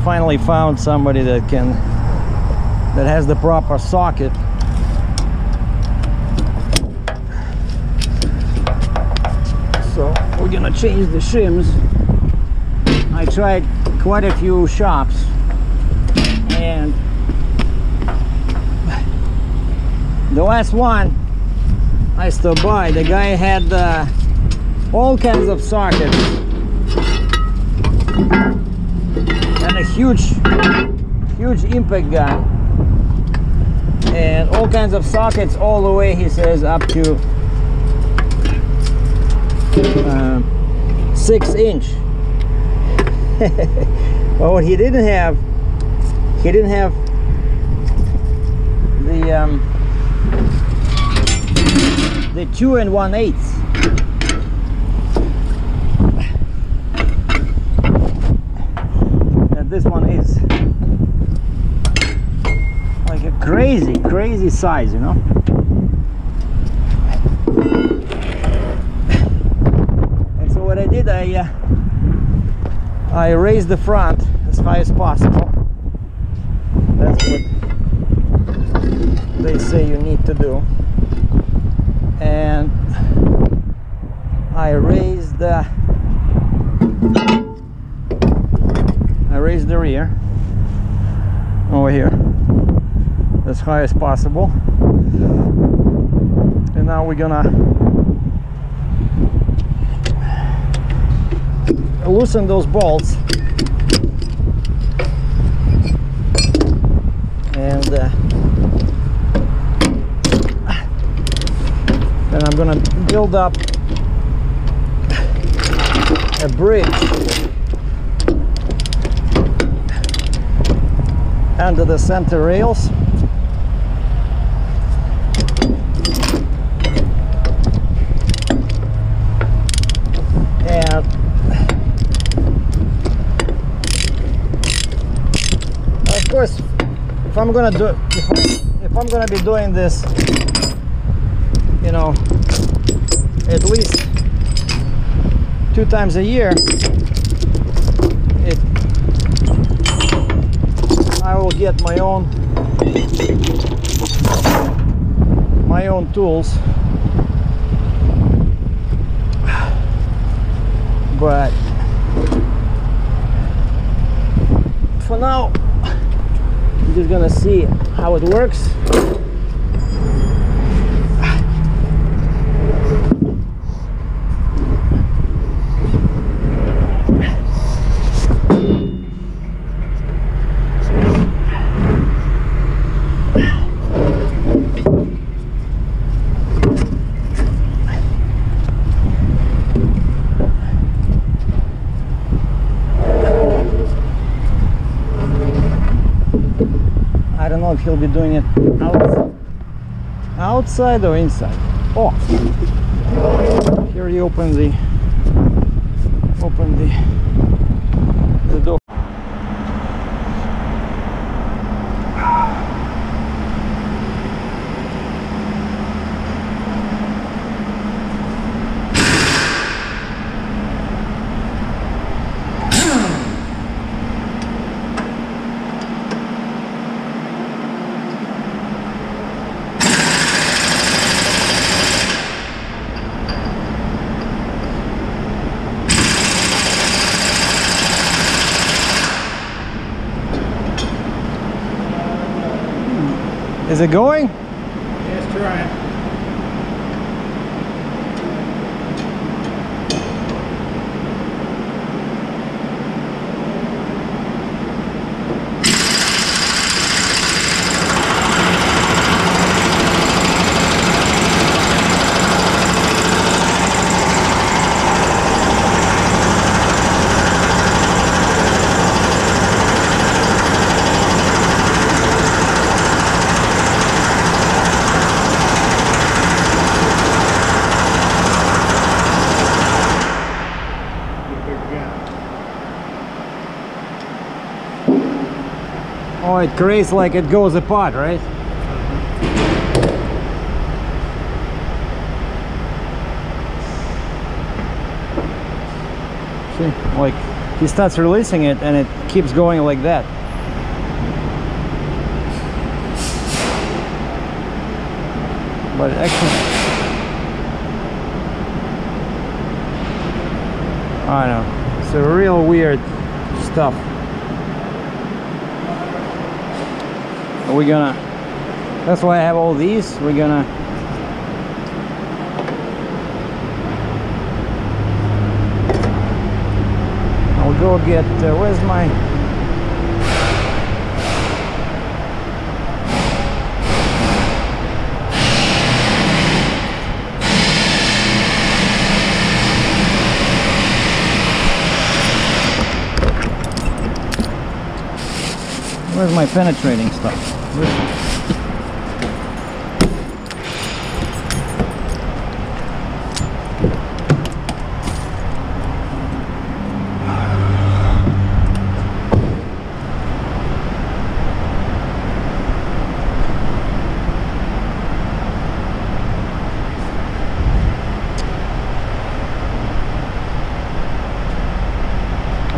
finally found somebody that has the proper socket. So we're gonna change the shims. I tried quite a few shops, and the last one I stopped by, the guy had all kinds of sockets and a huge impact gun, and all kinds of sockets all the way, he says, up to 6 inch. Well, what he didn't have the 2 1/8. And this one is like a crazy size, you know. And so what I did, I raised the front as high as possible. That's what they say you need to do. And I raised the rear over here as high as possible. And now we're gonna loosen those bolts, and then I'm gonna build up a bridge under the center rails. And of course, if I'm gonna be doing this, you know, at least 2 times a year, I will get my own tools. But for now, I'm just gonna see how it works. I don't know if he'll be doing it outside or inside. Oh, here he opened the door. Is it going? Yes, trying. Oh, it creates like it goes apart, right? See, like he starts releasing it and it keeps going like that. But actually, I don't know, it's a real weird stuff. We're gonna, that's why I have all these. We're gonna I'll go get where's my where's my penetrating stuff?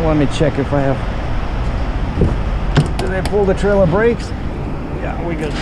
Let me check if I have. Did I pull the trailer brakes? Yeah, we good.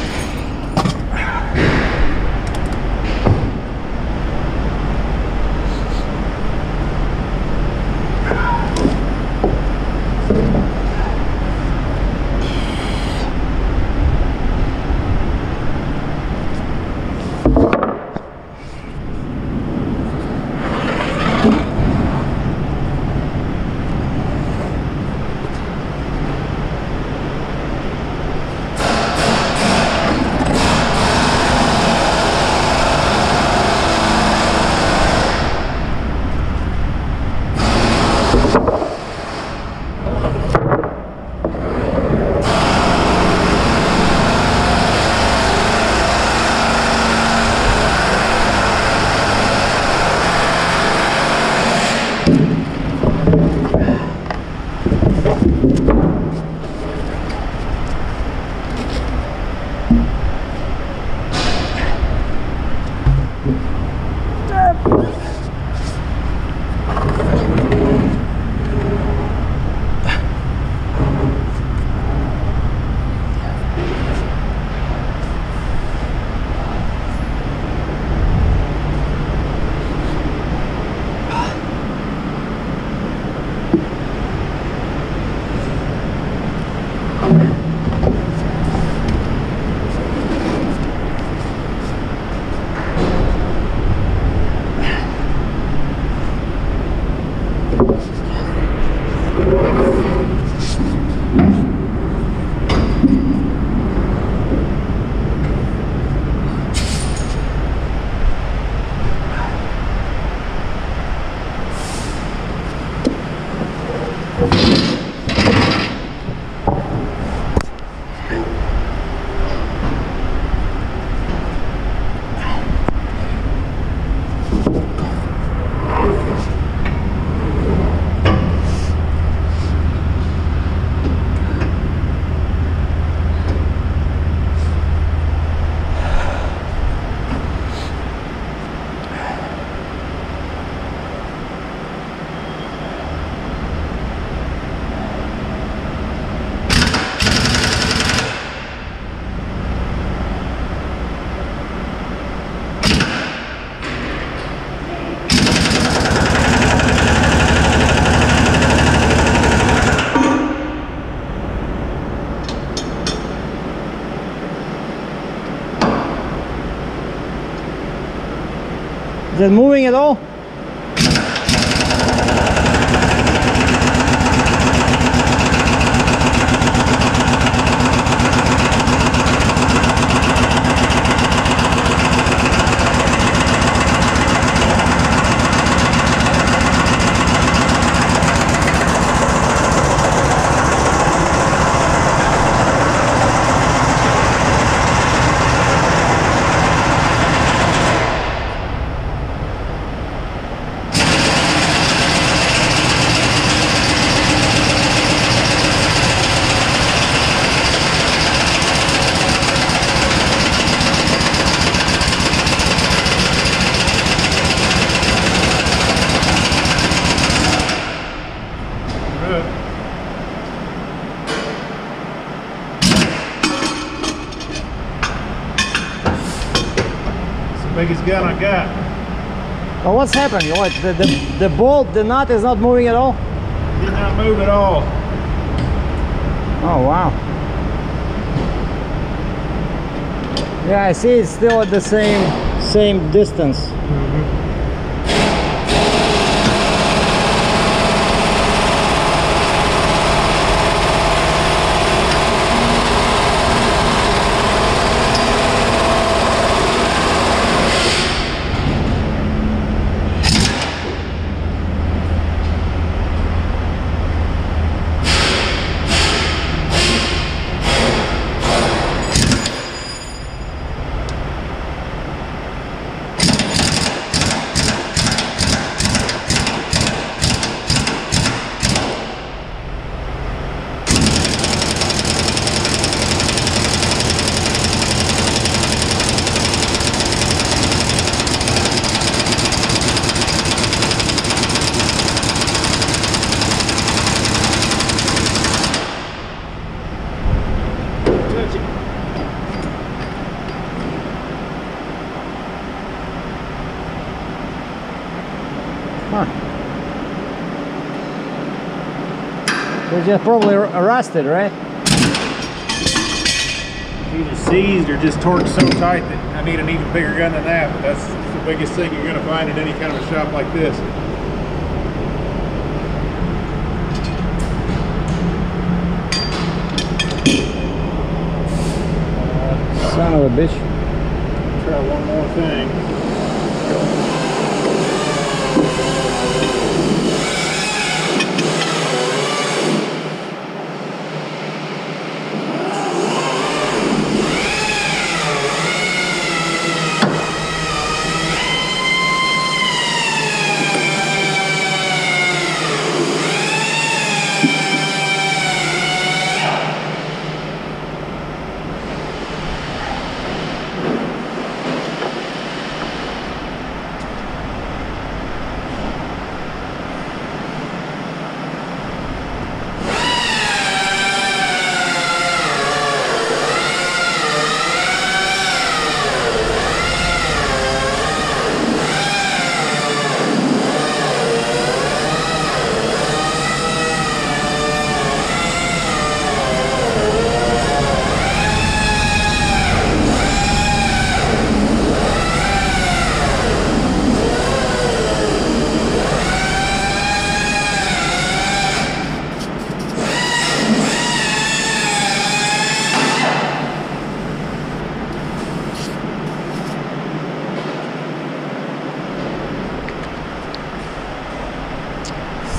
Is it moving at all? biggest gun I got. Well, what's happening? What, the bolt, the nut is not moving at all? Did not move at all. Oh wow. Yeah, I see it's still at the same distance. They're just probably rusted, right? Either seized or just torqued so tight that I need an even bigger gun than that, but that's the biggest thing you're going to find in any kind of a shop like this. Son of a bitch. Try one more thing.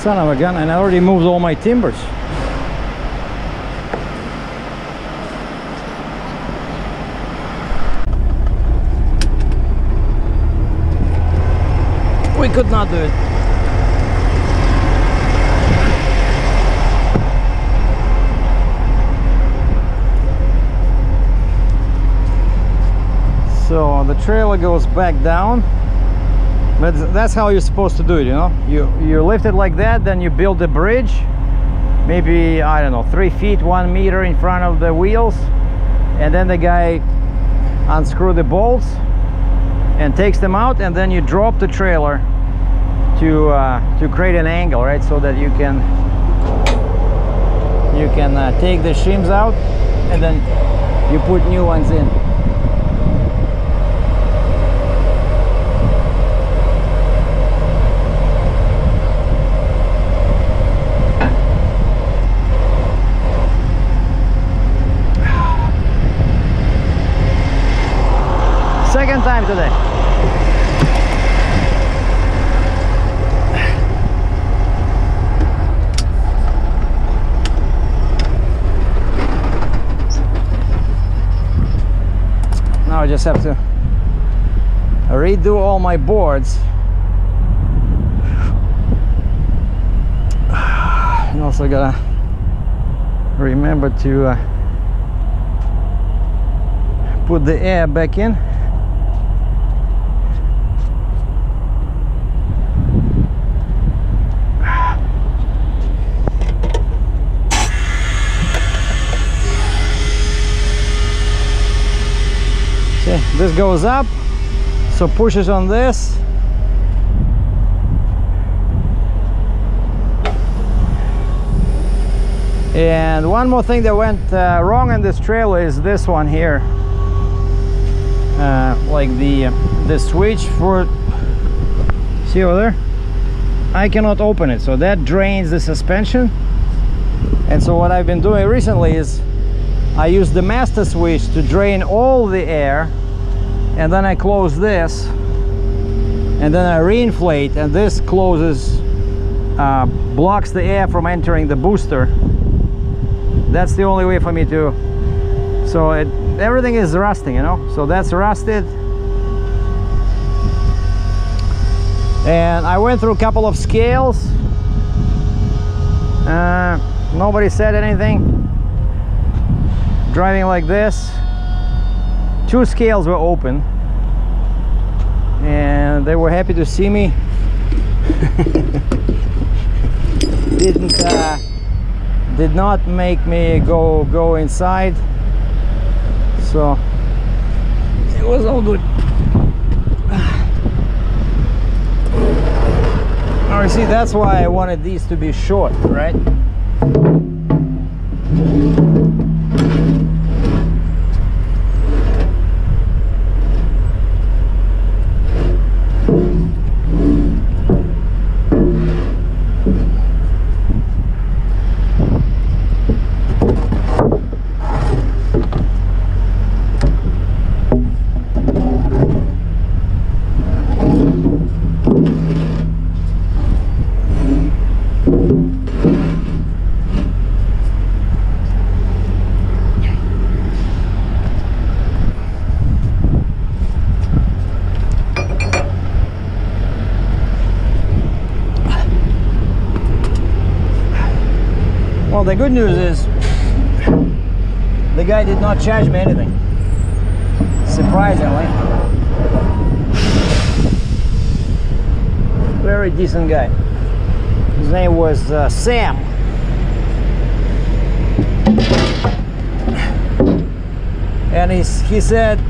Son of a gun, and I already moved all my timbers. We could not do it. So the trailer goes back down. But that's how you're supposed to do it, you know. You lift it like that, then you build a bridge, maybe, I don't know, 3 feet, 1 meter in front of the wheels, and then the guy unscrew the bolts and takes them out, and then you drop the trailer to create an angle, right, so that you can take the shims out and then you put new ones in. Second time today. Now I just have to redo all my boards. And also gotta remember to put the air back in. This goes up, So pushes on this. And one more thing that went wrong in this trailer is this one here. Like the switch for, see over there? I cannot open it, so that drains the suspension. And so what I've been doing recently is I use the master switch to drain all the air, and then I close this, and then I reinflate, and this closes, blocks the air from entering the booster. That's the only way for me to, so everything is rusting, you know, so that's rusted. And I went through a couple of scales. Nobody said anything. Driving like this, 2 scales were open, and they were happy to see me. Did not make me go inside, so it was all good. Now you see, that's why I wanted these to be short, right? Well, the good news is the guy did not charge me anything, surprisingly. Very decent guy. His name was Sam. And he said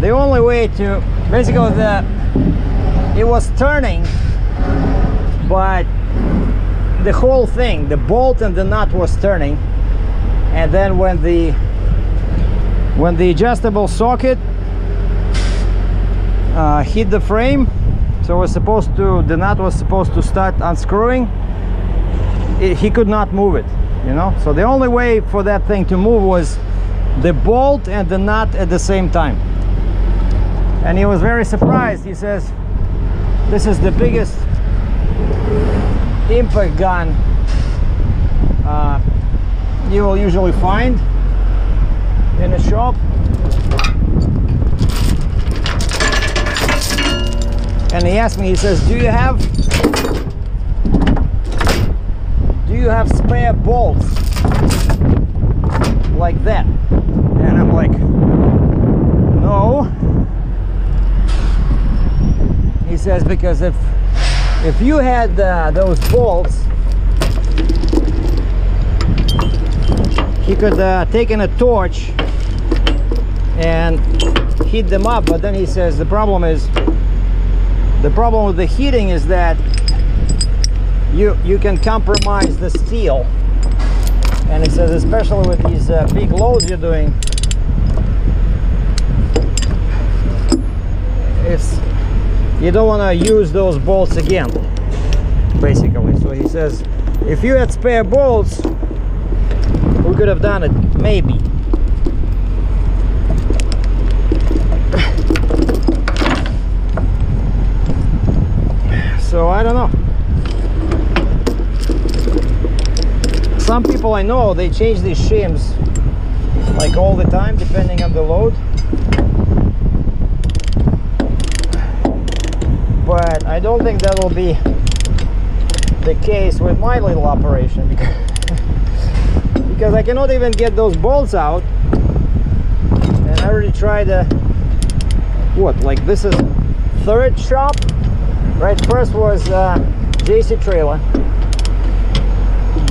the only way to, basically it was turning, but the whole thing, the bolt and the nut was turning, and then when the adjustable socket hit the frame, so it was supposed to, the nut was supposed to start unscrewing, he could not move it, you know. So the only way for that thing to move was the bolt and the nut at the same time. And he was very surprised. He says, this is the biggest impact gun you will usually find in a shop. And he asked me, he says, do you have spare bolts like that? And I'm like, no. He says, because if you had those bolts, he could taken a torch and heat them up. But then he says the problem with the heating is that you can compromise the steel. And he says, especially with these big loads you're doing, you don't want to use those bolts again, basically. So he says, if you had spare bolts, we could have done it, maybe. So I don't know. Some people I know, they change these shims like all the time, depending on the load. But I don't think that will be the case with my little operation, because I cannot even get those bolts out. And I already tried like this is third shop, right? First was JC Trailer,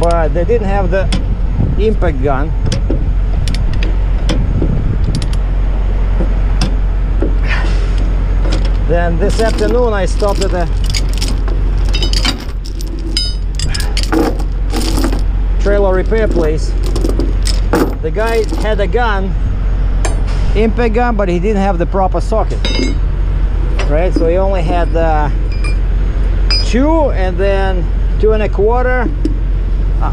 but they didn't have the impact gun. Then this afternoon I stopped at a trailer repair place. The guy had a gun, impact gun, but he didn't have the proper socket, right? So he only had 2 and then 2 1/4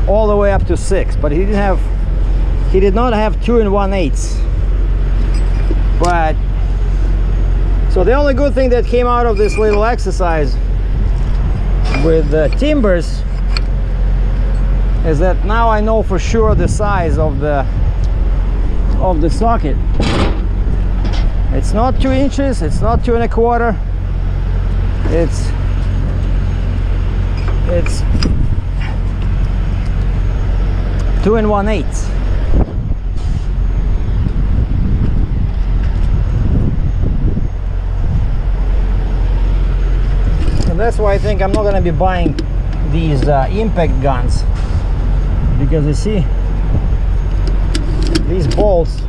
all the way up to 6, but he did not have 2 1/8. But so the only good thing that came out of this little exercise with the timbers is that now I know for sure the size of the socket. It's not 2 inches, it's not 2 1/4, it's 2 1/8. And that's why I think I'm not going to be buying these impact guns, because you see these bolts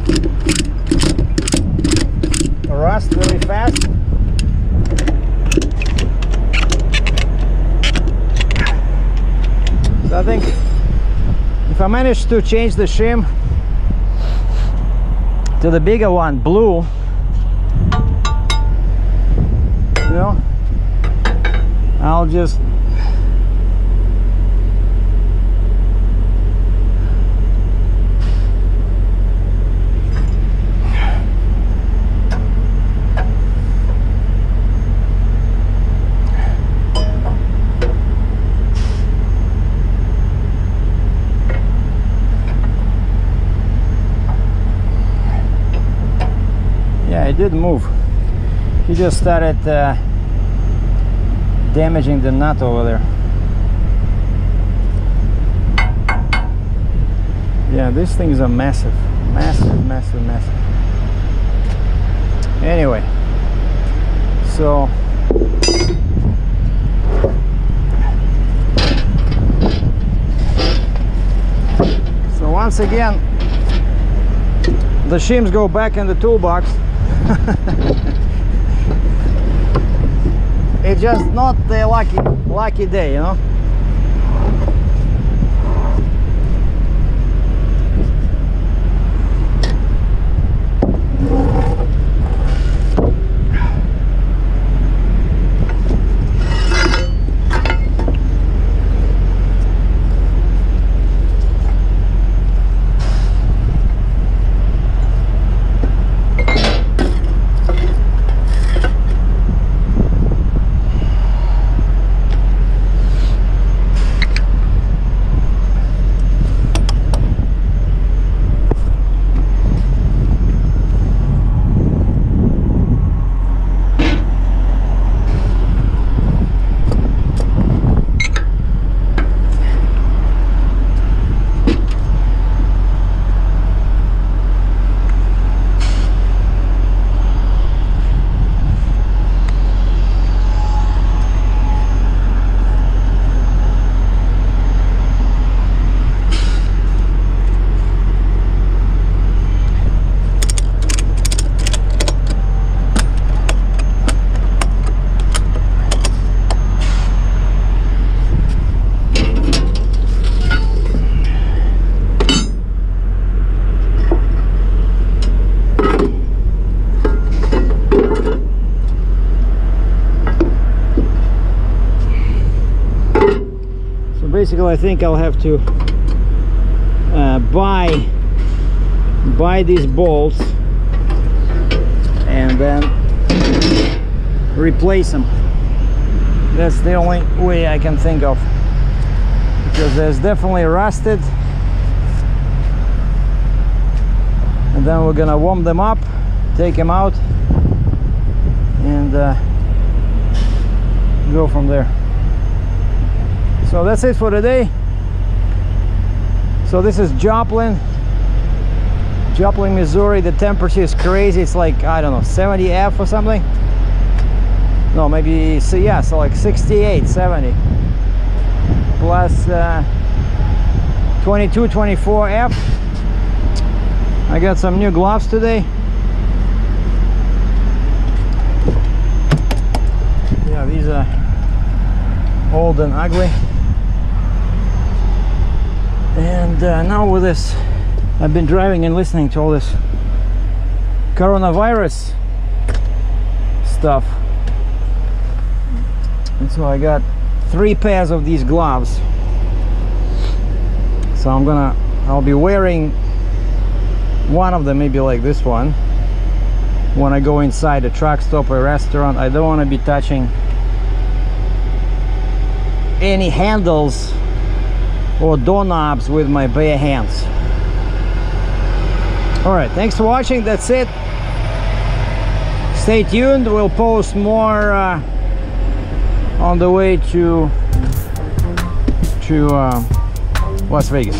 rust very fast. So I think if I manage to change the shim to the bigger one, blue, you know, I'll just it didn't move. He just started damaging the nut over there. Yeah, these things are massive. Massive. Anyway, so once again the shims go back in the toolbox. It's just not a lucky day, you know. Basically, I think I'll have to buy these bolts and then replace them. That's the only way I can think of, because there's definitely rusted, and then we're gonna warm them up, take them out, and go from there. So that's it for today. So this is Joplin, Missouri. The temperature is crazy. It's like, I don't know, 70 F or something. No, maybe, so yeah, so like 68, 70. Plus 22, 24 F. I got some new gloves today. old and ugly. And now with this, I've been driving and listening to all this coronavirus stuff, and so I got 3 pairs of these gloves. So I'll be wearing one of them, maybe like this one, when I go inside a truck stop or a restaurant. I don't want to be touching any handles or doorknobs with my bare hands. All right, thanks for watching. That's it. Stay tuned. We'll post more on the way to Las Vegas.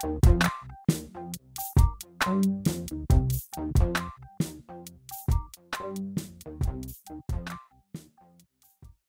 Thank you.